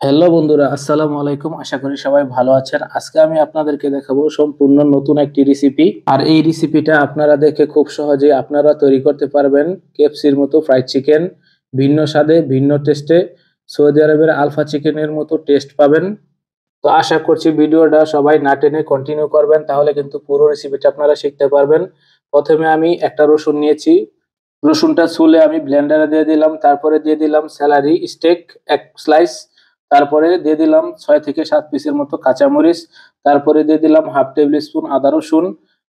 Hello বন্ধুরা, আসসালামু আলাইকুম। আশা করি সবাই ভালো আছেন। আজকে আমি আপনাদেরকে দেখাবো সম্পূর্ণ নতুন একটি রেসিপি। আর এই রেসিপিটা আপনারা দেখে খুব সহজে আপনারা তৈরি করতে পারবেন কেএফসির মতো ফ্রাইড চিকেন। ভিন্ন স্বাদে, ভিন্ন টেস্টে সৌদি আরবের আলফা চিকেনের মতো টেস্ট পাবেন। তো আশা করছি ভিডিওটা সবাই না টেনে কন্টিনিউ করবেন, তাহলে কিন্তু পুরো রেসিপিটা আপনারা শিখতে পারবেন। প্রথমে আমি একটা রসুন নিয়েছি। রসুনটা ছুলে আমি ব্লেন্ডারে দিয়ে দিলাম, তারপরে দিয়ে দিলাম স্যালারি স্টেক এক স্লাইস, তারপরে দিয়ে দিলাম 6 থেকে 7 পিসের মতো কাঁচামরিচ, তারপরে দিয়ে দিলাম হাফ টেবিল স্পুন আদা রসুন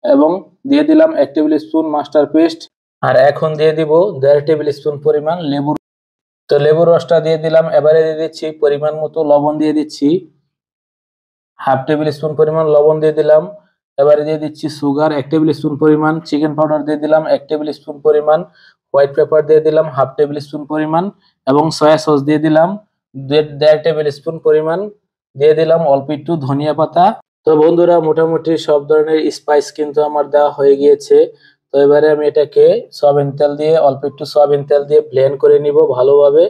এবং দিয়ে দিলাম 1 টেবিল স্পুন মাস্টার পেস্ট। আর এখন দিয়ে দিব 1.5 টেবিল স্পুন পরিমাণ লেবুর। তো লেবুর রসটা দিয়ে দিলাম। এবারে দিয়ে দিচ্ছি পরিমাণ মতো লবণ, দিয়ে দিচ্ছি হাফ টেবিল স্পুন পরিমাণ লবণ দিয়ে দিলাম। এবারে দিয়ে দিচ্ছি সুগার 1 টেবিল স্পুন পরিমাণ, চিকেন পাউডার দিয়ে দিলাম 1 টেবিল স্পুন পরিমাণ, হোয়াইট পেপার দিয়ে দিলাম হাফ টেবিল স্পুন পরিমাণ এবং সয়া সস দিয়ে দিলাম 1.5 টেবিল স্পুন পরিমাণ। দিয়ে দিলাম অল্প একটু ধনিয়া পাতা। তো বন্ধুরা, মোটামুটি সব ধরনের স্পাইস কিন্তু আমার দেওয়া হয়ে গিয়েছে। তো এবারে আমি এটাকে সয়াবিন তেল দিয়ে, অল্প একটু সয়াবিন তেল দিয়ে ব্লেন্ড করে নিব ভালোভাবে।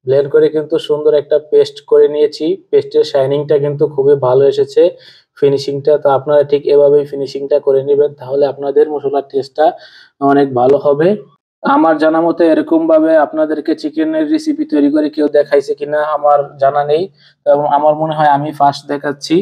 ব্লেন্ড করে কিন্তু সুন্দর একটা পেস্ট করে নিয়েছি। পেস্টের শাইনিংটা কিন্তু খুবই ভালো এসেছে, ফিনিশিংটা। তো আপনারা ঠিক এভাবেই ফিনিশিংটা করে নেবেন, তাহলে আপনাদের মশলার টেস্টটা অনেক ভালো হবে। আমার জানা মতে এরকম ভাবে আপনাদেরকে চিকেনের রেসিপি তৈরি করে কেউ দেখাইছে কিনা আমার জানা নেই, এবং আমার মনে হয় আমি ফার্স্ট দেখাচ্ছি।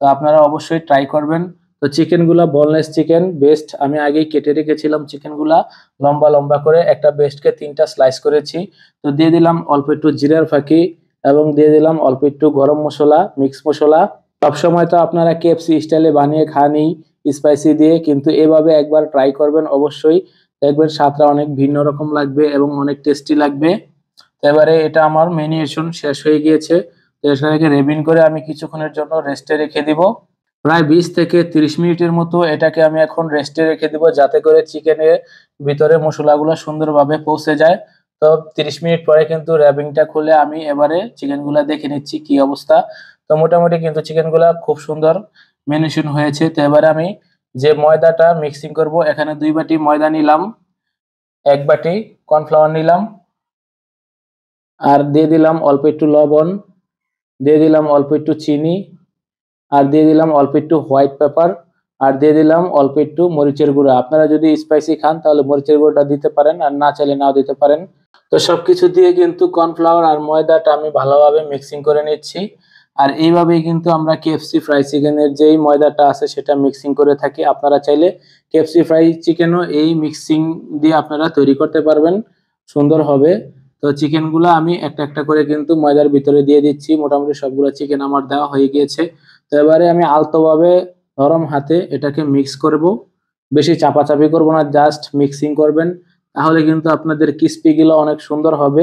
তো আপনারা অবশ্যই ট্রাই করবেন। তো চিকেন গুলা বোনলেস চিকেন বেস্ট আমি আগেই কেটে রেখেছিলাম। চিকেন গুলা লম্বা লম্বা করে একটা বেস্টকে 3টা স্লাইস করেছি। তো দিয়ে দিলাম অল্প একটু জিরার ফাঁকি এবং দিয়ে দিলাম অল্প একটু গরম মশলা, মিক্স মশলা। সবসময় তো আপনারা কেএফসি স্টাইলে বানিয়ে খানই স্পাইসি দিয়ে, কিন্তু এভাবে একবার ট্রাই করবেন অবশ্যই। দেখবেন স্বাদটা অনেক ভিন্ন রকম লাগবে এবং অনেক টেস্টি লাগবে। তো এবারে এটা আমার মেরিনেশন শেষ হয়ে গিয়েছে। তো এটাকে রেবিন করে আমি কিছুক্ষণের জন্য রেস্টে রেখে দিব। প্রায় 20 থেকে 30 মিনিটের মতো এটাকে আমি এখন রেস্টে রেখে দিব, যাতে করে চিকেনের ভিতরে মশলাগুলো সুন্দরভাবে পৌঁছে যায়। তো 30 মিনিট পরে কিন্তু র্যাপিংটা খুলে আমি এবারে চিকেনগুলা দেখে নিচ্ছি কি অবস্থা। তো মোটামুটি কিন্তু চিকেনগুলা খুব সুন্দর মেরিনেশন হয়েছে। তো এবারে আমি যে ময়দাটা মিক্সিং করব, এখানে 2 বাটি ময়দা নিলাম, 1 বাটি কর্নফ্লাওয়ার নিলাম, আর দিয়ে দিলাম অল্প একটু লবণ, দিয়ে দিলাম অল্প একটু চিনি, আর দিয়ে দিলাম অল্প একটু হোয়াইট পেপার, আর দিয়ে দিলাম অল্প একটু মরিচের গুঁড়া। আপনারা যদি স্পাইসি খান তাহলে মরিচের গুঁড়োটা দিতে পারেন, আর না চাইলে নাও দিতে পারেন। তো সবকিছু দিয়ে কিন্তু কর্নফ্লাওয়ার আর ময়দাটা আমি ভালোভাবে মিক্সিং করে নিচ্ছি। আর এইভাবেই কিন্তু আমরা কেএফসি ফ্রাই চিকেনের যেই ময়দাটা আছে সেটা মিক্সিং করে থাকি। আপনারা চাইলে কেএফসি ফ্রাই চিকেনও এই মিক্সিং দিয়ে আপনারা তৈরি করতে পারবেন, সুন্দর হবে। তো চিকেনগুলো আমি একটা একটা করে কিন্তু ময়দার ভিতরে দিয়ে দিচ্ছি। মোটামুটি সবগুলো চিকেন আমার দেওয়া হয়ে গিয়েছে। তো এবারে আমি আলতোভাবে নরম হাতে এটাকে মিক্স করব। বেশি চাপাচাপি করব না, জাস্ট মিক্সিং করবেন, তাহলে কিন্তু আপনাদের ক্রিস্পিগুলো অনেক সুন্দর হবে।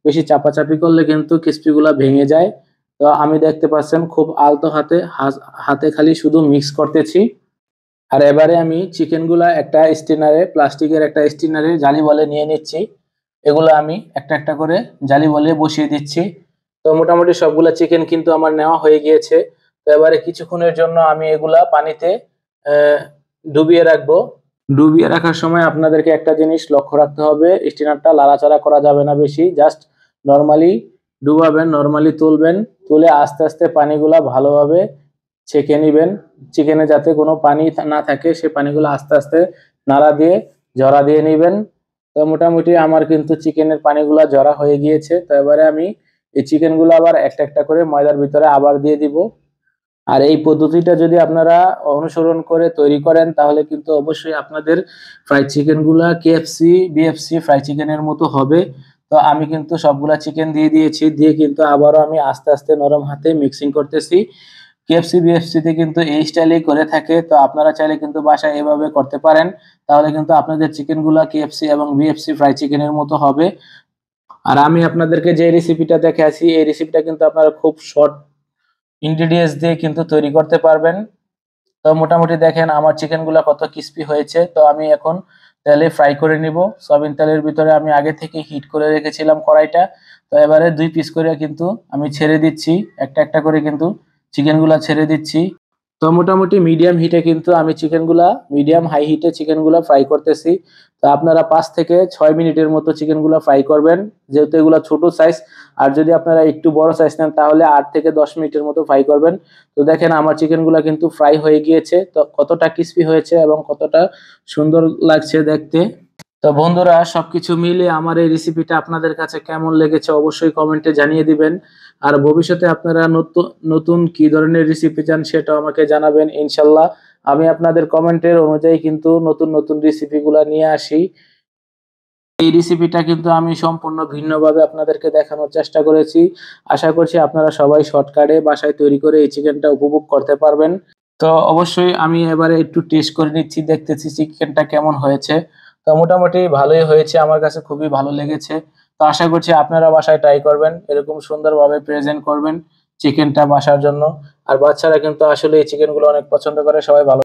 বেশি চাপাচাপি করলে কিন্তু ক্রিস্পিগুলো ভেঙে যায়। তো আমি দেখতে পাচ্ছেন খুব আলতো হাতে হাতে খালি শুধু মিক্স করতেছি। আর এবারে আমি চিকেনগুলা একটা স্টিনারে, প্লাস্টিকের একটা স্টিনারে জালি বলে নিয়ে নিচ্ছি। এগুলো আমি একটা একটা করে জালি বলে বসিয়ে দিচ্ছি। তো মোটামুটি সবগুলা চিকেন কিন্তু আমার নেওয়া হয়ে গিয়েছে। তো এবারে কিছুক্ষণের জন্য আমি এগুলা পানিতে আহ, ডুবিয়ে রাখবো। ডুবিয়ে রাখার সময় আপনাদেরকে একটা জিনিস লক্ষ্য রাখতে হবে, স্টিনারটা লাড়াচাড়া করা যাবে না বেশি। জাস্ট নর্মালি ডুবাবেন, নর্মালি তুলবেন, তুলে আস্তে আস্তে পানিগুলা ভালোভাবে ছেঁকে নিবেন। চিকেনে যাতে কোনো পানি না থাকে সে পানিগুলো আস্তে আস্তে নাড়া দিয়ে ঝরা দিয়ে নিবেন। তো মোটামুটি আমার কিন্তু চিকেনের পানিগুলা ঝরা হয়ে গিয়েছে। তো এবারে আমি এই চিকেনগুলো আবার একটা একটা করে ময়দার ভিতরে আবার দিয়ে দিব। আর এই পদ্ধতিটা যদি আপনারা অনুসরণ করে তৈরি করেন তাহলে কিন্তু অবশ্যই আপনাদের ফ্রাইড চিকেন গুলা কেএফসি বিএফসি ফ্রাই চিকেনের মতো হবে। তো আমি কিন্তু সবগুলা চিকেন দিয়ে দিয়েছি, দিয়ে কিন্তু আবারও আমি আস্তে আস্তে নরম হাতে মিক্সিং করতেছি। কেএফসি বিএফসি তে কিন্তু এই স্টাইলেই করে থাকে। তো আপনারা চাইলে কিন্তু বাসায় এভাবে করতে পারেন, তাহলে কিন্তু আপনাদের চিকেন গুলা কেএফসি এবং বিএফসি ফ্রাই চিকেনের মতো হবে। আর আমি আপনাদেরকে যে রেসিপিটা দেখাচ্ছি এই রেসিপিটা কিন্তু আপনারা খুব শর্ট ইনগ্রেডিয়েন্টস দিয়ে কিন্তু তৈরি করতে পারবেন। তো মোটামুটি দেখেন আমার চিকেনগুলো কত ক্রিস্পি হয়েছে। তো আমি এখন তেলে ফ্রাই করে নিব। সয়াবিন তেলের ভিতরে আমি আগে থেকে হিট করে রেখেছিলাম কড়াইটা। তো এবারে 2 পিস করে কিন্তু আমি ছেড়ে দিচ্ছি, একটা একটা করে কিন্তু চিকেনগুলো ছেড়ে দিচ্ছি। তো মোটামুটি মিডিয়াম হিটে কিন্তু আমি চিকেনগুলা মিডিয়াম হাই হিটে চিকেনগুলা ফ্রাই করতেছি। তো আপনারা 5 থেকে 6 মিনিটের মতো চিকেনগুলা ফ্রাই করবেন, যেহেতু এগুলা ছোট সাইজ। আর যদি আপনারা একটু বড় সাইজ নেন তাহলে 8 থেকে 10 মিনিটের মতো ফ্রাই করবেন। তো দেখেন আমার চিকেনগুলা কিন্তু ফ্রাই হয়ে গিয়েছে, তো কতটা ক্রিস্পি হয়েছে এবং কতটা সুন্দর লাগছে দেখতে। তো বন্ধুরা, সবকিছু মিলিয়ে আমার এই রেসিপিটা আপনাদের কাছে কেমন লেগেছে অবশ্যই কমেন্টে জানিয়ে দিবেন। আর ভবিষ্যতে আপনারা নতুন নতুন কি ধরনের রেসিপি চান সেটাও আমাকে জানাবেন। ইনশাল্লাহ আমি আপনাদের কমেন্টের অনুযায়ী কিন্তু নতুন নতুন রেসিপিগুলো নিয়ে আসি। এই রেসিপিটা কিন্তু আমি সম্পূর্ণ ভিন্নভাবে আপনাদেরকে দেখানোর চেষ্টা করেছি। আশা করছি আপনারা সবাই শর্টকাটে বাসায় তৈরি করে এই চিকেনটা উপভোগ করতে পারবেন। তো অবশ্যই আমি এবারে একটু টেস্ট করে নিচ্ছি, দেখতেছি চিকেনটা কেমন হয়েছে। তো মোটামুটি ভালোই হয়েছে, আমার কাছে খুবই ভালো লেগেছে। তো আশা করছি আপনারা বাসায় ট্রাই করবেন, এরকম সুন্দরভাবে প্রেজেন্ট করবেন চিকেনটা বাসার জন্য। আর বাচ্চারা কিন্তু আসলে এই চিকেনগুলো অনেক পছন্দ করে। সবাই ভালো